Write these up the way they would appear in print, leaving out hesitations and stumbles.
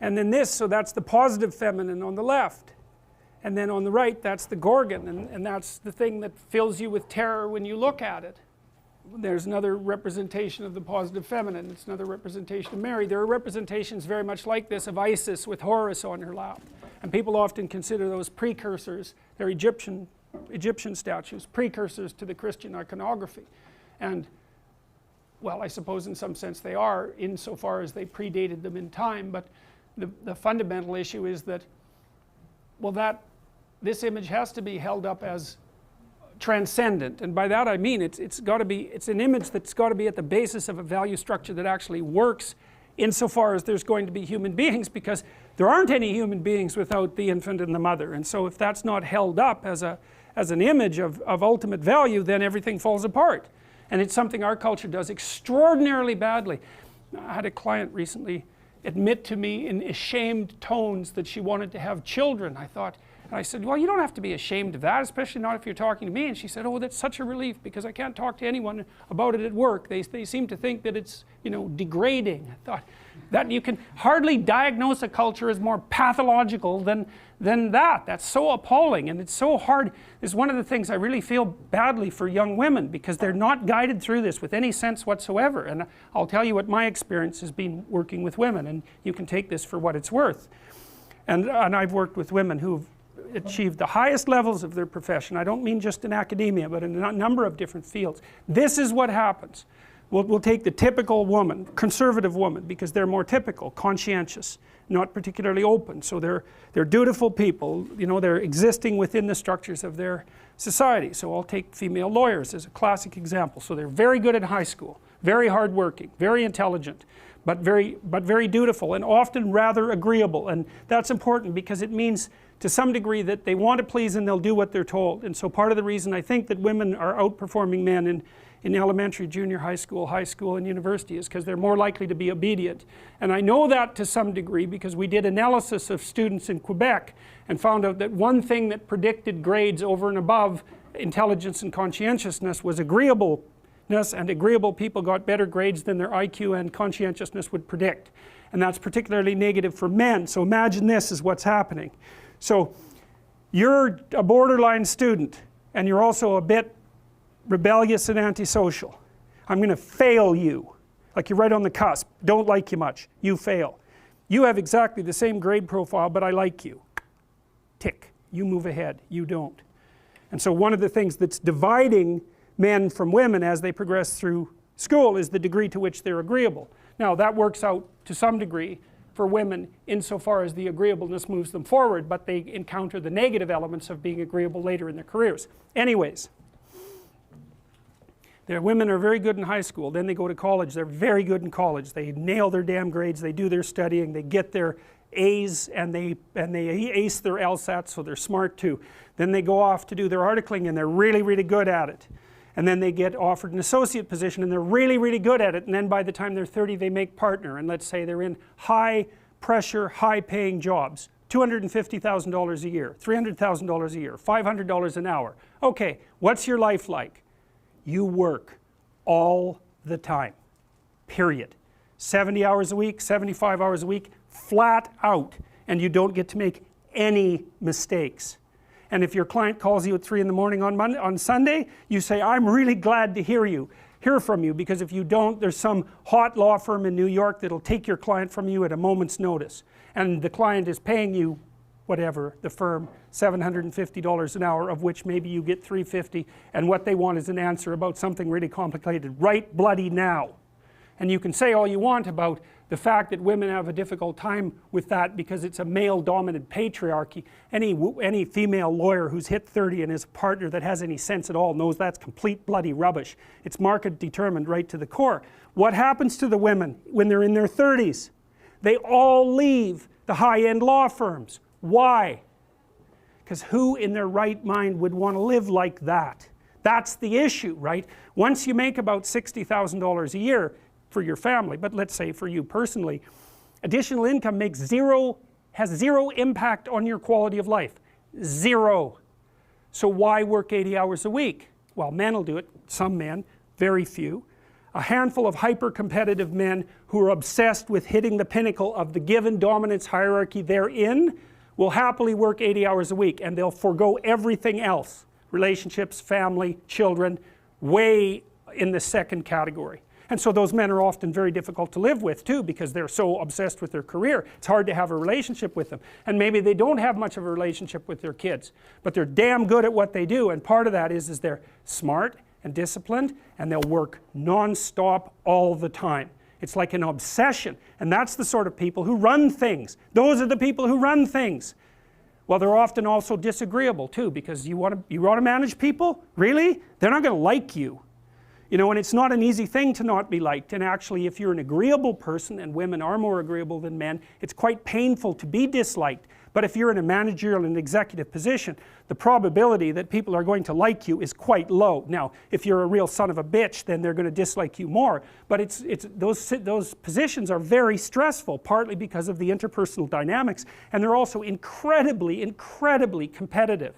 And then this, so that's the positive feminine on the left. And then on the right, that's the Gorgon, and that's the thing that fills you with terror when you look at it. There's another representation of the positive feminine. It's another representation of Mary. There are representations very much like this of Isis with Horus on her lap. And people often consider those precursors, they're Egyptian statues, precursors to the Christian iconography. And, well, I suppose in some sense they are, insofar as they predated them in time, but the fundamental issue is that, well, this image has to be held up as transcendent, and by that I mean it's an image that's got to be at the basis of a value structure that actually works insofar as there's going to be human beings, because there aren't any human beings without the infant and the mother. And so if that's not held up as an image of ultimate value, then everything falls apart. And it's something our culture does extraordinarily badly. I had a client recently admit to me in ashamed tones that she wanted to have children. And I said, well, you don't have to be ashamed of that, especially not if you're talking to me. And she said, oh, that's such a relief, because I can't talk to anyone about it at work. They seem to think that it's, degrading. I thought, that you can hardly diagnose a culture as more pathological than that. That's so appalling, and it's so hard. It's one of the things I really feel badly for young women, because they're not guided through this with any sense whatsoever. And I'll tell you what my experience has been working with women, and you can take this for what it's worth. And I've worked with women who've achieved the highest levels of their profession. I don't mean just in academia, but in a number of different fields. This is what happens. We'll take the typical woman, conservative woman, because they're more typical, conscientious, not particularly open. So they're dutiful people, they're existing within the structures of their society. So I'll take female lawyers as a classic example. So they're very good in high school, very hardworking, very intelligent, but very dutiful, and often rather agreeable. And that's important because it means to some degree that they want to please and they'll do what they're told. And so part of the reason I think that women are outperforming men in elementary, junior high school, and university is because they're more likely to be obedient. And I know that to some degree because we did analysis of students in Quebec and found out that one thing that predicted grades over and above intelligence and conscientiousness was agreeableness, and agreeable people got better grades than their IQ and conscientiousness would predict. And that's particularly negative for men. So imagine this is what's happening. So you're a borderline student, and you're also a bit rebellious and antisocial. I'm going to fail you. Like you're right on the cusp. Don't like you much. You fail. You have exactly the same grade profile, but I like you. Tick. You move ahead. You don't. And so one of the things that's dividing men from women as they progress through school is the degree to which they're agreeable. Now that works out to some degree for women insofar as the agreeableness moves them forward, but they encounter the negative elements of being agreeable later in their careers. Anyways, their women are very good in high school, then they go to college, they're very good in college, they nail their damn grades, they do their studying, they get their A's, and they ace their LSAT, so they're smart too. Then they go off to do their articling and they're really, really good at it. And then they get offered an associate position and they're really, really good at it, and then by the time they're 30 they make partner, and let's say they're in high pressure, high paying jobs, $250,000 a year, $300,000 a year, $500 an hour. Okay, what's your life like? You work all the time, period. 70 hours a week, 75 hours a week, flat out, and you don't get to make any mistakes. And if your client calls you at 3 in the morning on Sunday, you say, I'm really glad to hear from you, because if you don't, there's some hot law firm in New York that'll take your client from you at a moment's notice. And the client is paying you, whatever, the firm, $750 an hour, of which maybe you get $350, and what they want is an answer about something really complicated, right bloody now. And you can say all you want about the fact that women have a difficult time with that because it's a male-dominant patriarchy. Any female lawyer who's hit 30 and is a partner that has any sense at all knows that's complete bloody rubbish. It's market determined right to the core. What happens to the women when they're in their 30s? They all leave the high-end law firms. Why? Because who in their right mind would want to live like that? That's the issue, right? Once you make about $60,000 a year for your family, but let's say for you personally, additional income has zero impact on your quality of life. Zero. So why work 80 hours a week? Well, men will do it, some men, very few. a handful of hyper-competitive men who are obsessed with hitting the pinnacle of the given dominance hierarchy they're in will happily work 80 hours a week, and they'll forego everything else, relationships, family, children, way in the second category. And so those men are often very difficult to live with too, because they're so obsessed with their career. It's hard to have a relationship with them. And maybe they don't have much of a relationship with their kids, but they're damn good at what they do, and part of that is they're smart and disciplined, and they'll work non-stop all the time. It's like an obsession, and that's the sort of people who run things. Those are the people who run things. Well, they're often also disagreeable too, because you want to manage people? Really? They're not going to like you. You know, and it's not an easy thing to not be liked, and actually if you're an agreeable person, and women are more agreeable than men, it's quite painful to be disliked. But if you're in a managerial and executive position, the probability that people are going to like you is quite low. Now, if you're a real son of a bitch, then they're going to dislike you more. But those positions are very stressful, partly because of the interpersonal dynamics, and they're also incredibly, incredibly competitive.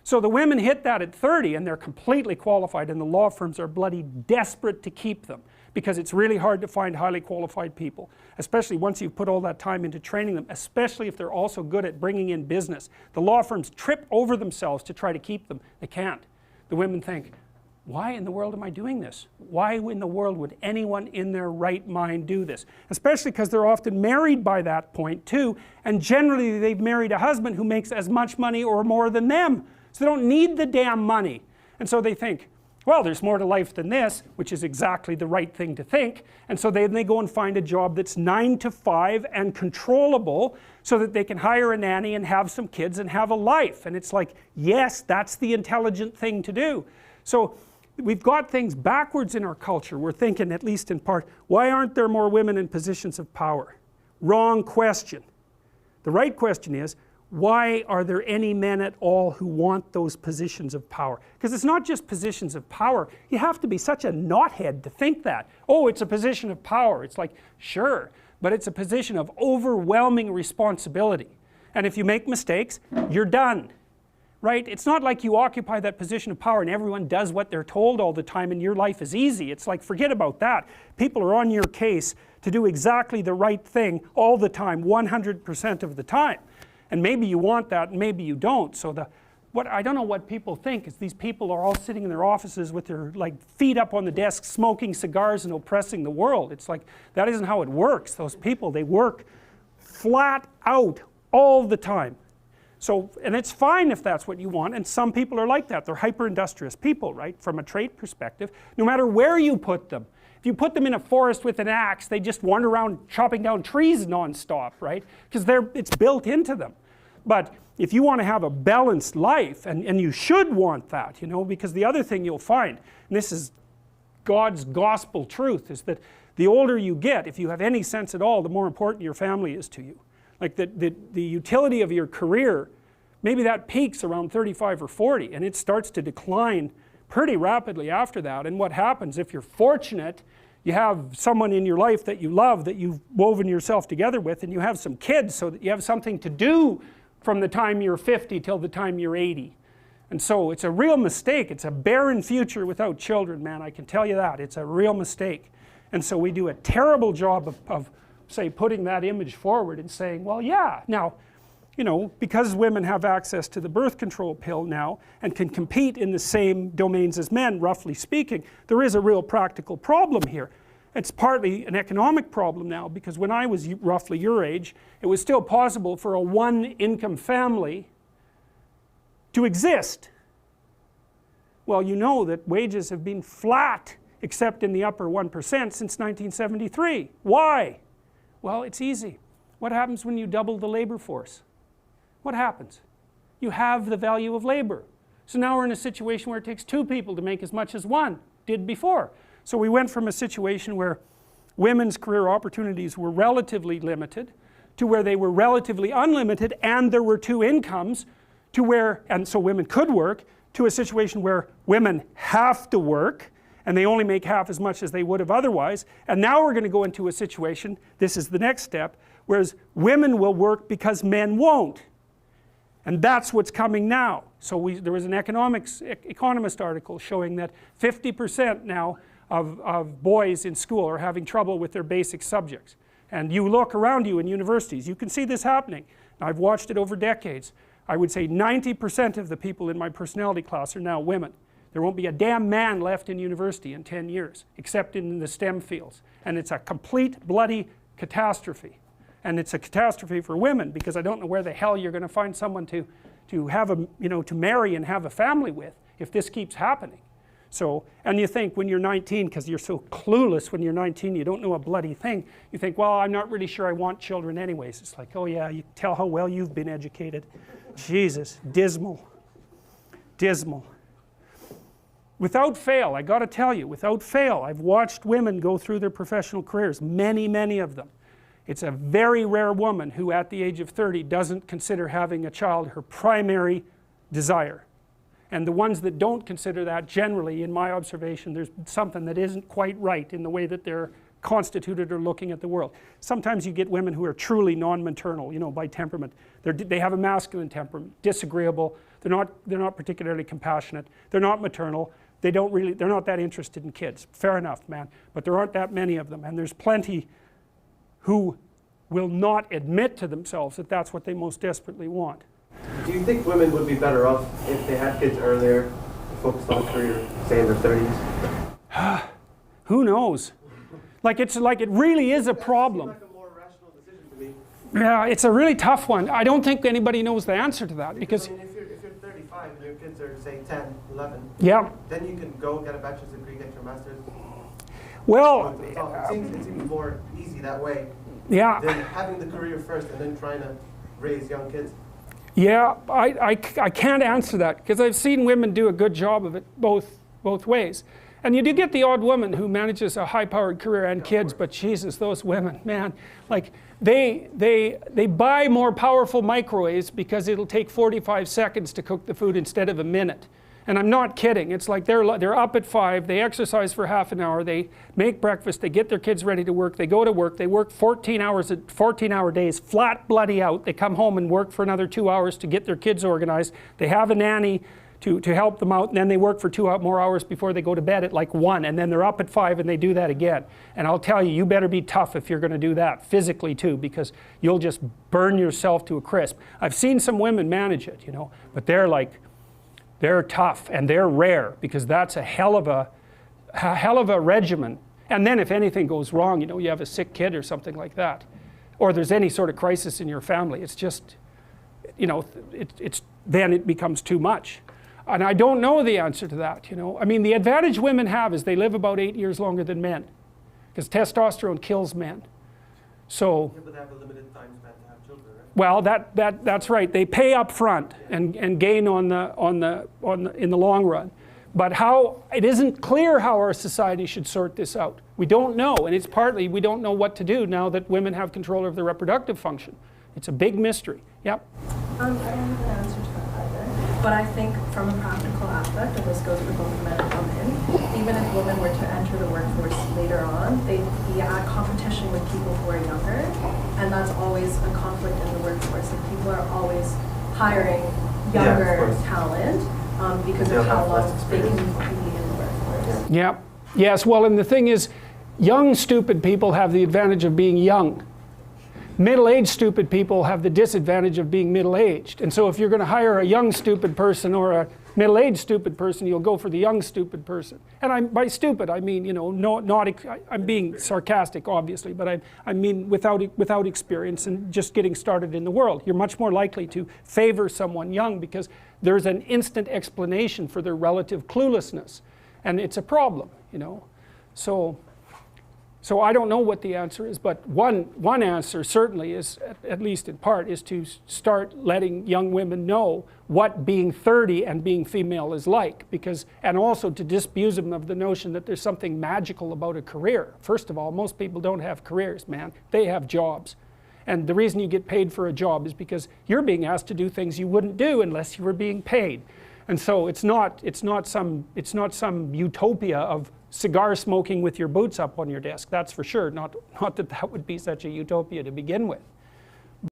So the women hit that at 30 and they're completely qualified, and the law firms are bloody desperate to keep them, because it's really hard to find highly qualified people, especially once you've put all that time into training them, especially if they're also good at bringing in business. The law firms trip over themselves to try to keep them. They can't. The women think, why in the world am I doing this? Why in the world would anyone in their right mind do this? Especially because they're often married by that point too, and generally they've married a husband who makes as much money or more than them. So they don't need the damn money. And so they think, well, there's more to life than this, which is exactly the right thing to think. And so then they go and find a job that's 9 to 5 and controllable, so that they can hire a nanny and have some kids and have a life. And it's like, yes, that's the intelligent thing to do. So we've got things backwards in our culture. We're thinking, at least in part, why aren't there more women in positions of power? Wrong question. The right question is, why are there any men at all who want those positions of power? Because it's not just positions of power. You have to be such a knothead to think that. Oh, it's a position of power. It's like, sure, but it's a position of overwhelming responsibility. And if you make mistakes, you're done. Right? It's not like you occupy that position of power and everyone does what they're told all the time and your life is easy. It's like, forget about that. People are on your case to do exactly the right thing all the time, 100% of the time. And maybe you want that and maybe you don't. So I don't know what people think is these people are all sitting in their offices with their feet up on the desk, smoking cigars and oppressing the world. It's like, that isn't how it works. Those people, they work flat out all the time. So, and it's fine if that's what you want, and some people are like that. They're hyper-industrious people, right, from a trait perspective, no matter where you put them. If you put them in a forest with an axe, they just wander around chopping down trees non-stop, right, because it's built into them. But if you want to have a balanced life, and you should want that, you know, because the other thing you'll find, and this is God's gospel truth, is that the older you get, if you have any sense at all, the more important your family is to you. Like the utility of your career, maybe that peaks around 35 or 40, and it starts to decline pretty rapidly after that. And what happens, if you're fortunate, you have someone in your life that you love, that you've woven yourself together with, and you have some kids so that you have something to do from the time you're 50 till the time you're 80. And so it's a real mistake. It's a barren future without children, man, I can tell you that. It's a real mistake. And so we do a terrible job of say, putting that image forward and saying, well, yeah, now, you know, because women have access to the birth control pill now and can compete in the same domains as men, roughly speaking, there is a real practical problem here. It's partly an economic problem now, because when I was roughly your age, it was still possible for a one-income family to exist. Well, you know that wages have been flat, except in the upper 1% since 1973. Why? Well, it's easy. What happens when you double the labor force? What happens? You have the value of labor. So now we're in a situation where it takes 2 people to make as much as 1 did before. So we went from a situation where women's career opportunities were relatively limited to where they were relatively unlimited and there were 2 incomes, to where, and so women could work, to a situation where women have to work and they only make half as much as they would have otherwise. And now we're going to go into a situation, this is the next step, whereas women will work because men won't. And that's what's coming now. So there was an economist article showing that 50% now of boys in school are having trouble with their basic subjects. And you look around you in universities, you can see this happening. I've watched it over decades. I would say 90% of the people in my personality class are now women. There won't be a damn man left in university in 10 years, except in the STEM fields. And it's a complete bloody catastrophe. And it's a catastrophe for women, because I don't know where the hell you're going to find someone to have a, to marry and have a family with if this keeps happening. So, and you think when you're 19, because you're so clueless when you're 19, you don't know a bloody thing, you think, well, I'm not really sure I want children anyways. It's like, oh yeah, you tell how well you've been educated. Jesus, dismal, dismal. Without fail, I got to tell you, without fail, I've watched women go through their professional careers, many, many of them. It's a very rare woman who at the age of 30 doesn't consider having a child her primary desire. And the ones that don't consider that, generally, in my observation, there's something that isn't quite right in the way that they're constituted or looking at the world. Sometimes you get women who are truly non-maternal, by temperament. They have a masculine temperament, disagreeable, they're not particularly compassionate, they're not maternal, they're not that interested in kids. Fair enough, man. But there aren't that many of them, and there's plenty who will not admit to themselves that that's what they most desperately want. Do you think women would be better off if they had kids earlier, focused on a career, say in their 30s? Who knows? It's like it really is a problem. That seems like a more rational decision to me. Yeah, it's a really tough one. I don't think anybody knows the answer to that, because I mean, if you're 35 and your kids are, say, 10, 11, yeah, then you can go get a bachelor's degree, get your master's. well, It seems more easy that way yeah, than having the career first and then trying to raise young kids. yeah, I can't answer that, because I've seen women do a good job of it both ways. And you do get the odd woman who manages a high-powered career and kids, but Jesus, those women, man, like they buy more powerful microwaves because it'll take 45 seconds to cook the food instead of a minute. And I'm not kidding. It's like they're up at 5, they exercise for half an hour, they make breakfast, they get their kids ready to work, they go to work, they work 14-hour days, flat bloody out, they come home and work for another 2 hours to get their kids organized, they have a nanny to help them out, and then they work for 2 more hours before they go to bed at like 1, and then they're up at 5 and they do that again. And I'll tell you, you better be tough if you're going to do that, physically too, because you'll just burn yourself to a crisp. I've seen some women manage it, but they're tough and they're rare, because that's a hell of a regimen. And then if anything goes wrong, you have a sick kid or something like that, or there's any sort of crisis in your family, it's just, then it becomes too much. And I don't know the answer to that, I mean, the advantage women have is they live about 8 years longer than men, because testosterone kills men. So, Yeah, but they have a limited time span to have children, right? well, that's right. They pay up front and gain in the long run. But it isn't clear how our society should sort this out. We don't know, and it's partly we don't know what to do now that women have control of their reproductive function. It's a big mystery. Yep. I don't have an answer to that either. But I think from a practical aspect, and this goes for both men and women, even if women were to enter the workforce later on, they'd be at competition with people who are younger, and that's always a conflict in the workforce. And people are always hiring younger talent because of how long they can be in the workforce. Yep. Yes, well, and the thing is, young stupid people have the advantage of being young. Middle-aged stupid people have the disadvantage of being middle-aged. And so if you're going to hire a young stupid person or a middle-aged stupid person, you'll go for the young stupid person. And by stupid, I mean, I'm being sarcastic, obviously, but I mean without experience and just getting started in the world. You're much more likely to favor someone young because there's an instant explanation for their relative cluelessness. And it's a problem, So I don't know what the answer is, but one answer certainly is, at least in part, is to start letting young women know what being 30 and being female is like, and also to disabuse them of the notion that there's something magical about a career. First of all, most people don't have careers, man. They have jobs. And the reason you get paid for a job is because you're being asked to do things you wouldn't do unless you were being paid. And so it's not some utopia of cigar smoking with your boots up on your desk. That's for sure. Not that would be such a utopia to begin with.